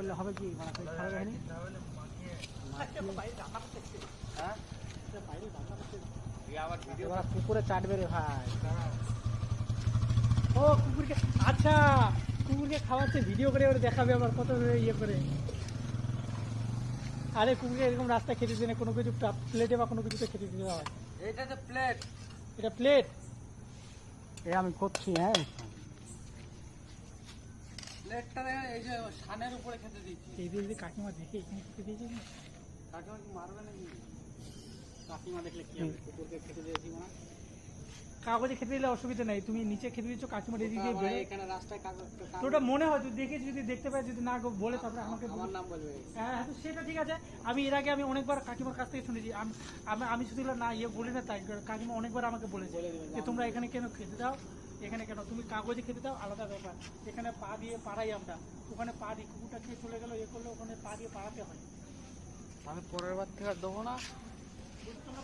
করলে হবে কি কুকুরে চাটবে রে ভাই। ও কুকুরকে, আচ্ছা কুকুরকে খাওয়াচ্ছে ভিডিও করে ওরা দেখাবে আবার কত ইয়ে করে। আরে কুকুরকে এরকম রাস্তা খেতে দিনে কোনো কিছু প্লেটে বা কোনো কিছুতে খেতে দিতে হয়। এটা তো প্লেট, এটা প্লেট। এ আমি করছি। হ্যাঁ প্লেটটা এই যে সানের উপরে খেতে দিচ্ছি। এই দিয়ে যদি কাকিমা দেখে এখানে খেতে দিয়েছি না, কাকিমা কি মারবে নাকি? কাকিমা দেখলে কি হবে? কুকুরকে খেতে দিয়েছি না, কাগজে খেতে দিলে অসুবিধা নেই, তুমি নিচে খেতে দিচ্ছ কাকিমা এদিকে এখানে রাস্তায় তো ওটা মনে হয় তুই দেখে যদি দেখতে পাই, যদি না বলে তারপরে আমাকে আমার নাম বলবে। হ্যাঁ তো সেটা ঠিক আছে। আমি এর আগে আমি অনেকবার কাকিমার কাছ থেকে শুনেছি। আমি শুধু না ইয়ে বলি না, তাই কাকিমা অনেকবার আমাকে বলেছে যে তোমরা এখানে কেন খেতে দাও, এখানে কেন তুমি কাগজে খেতে দাও আলাদা ব্যাপার, এখানে পা দিয়ে পাড়াই আমরা, ওখানে পা দিই কুকুরটা খেয়ে চলে গেলো ইয়ে করলে ওখানে পা দিয়ে পাড়াতে হয়। আমি পরের বার থেকে আর দেবো না। তোমরা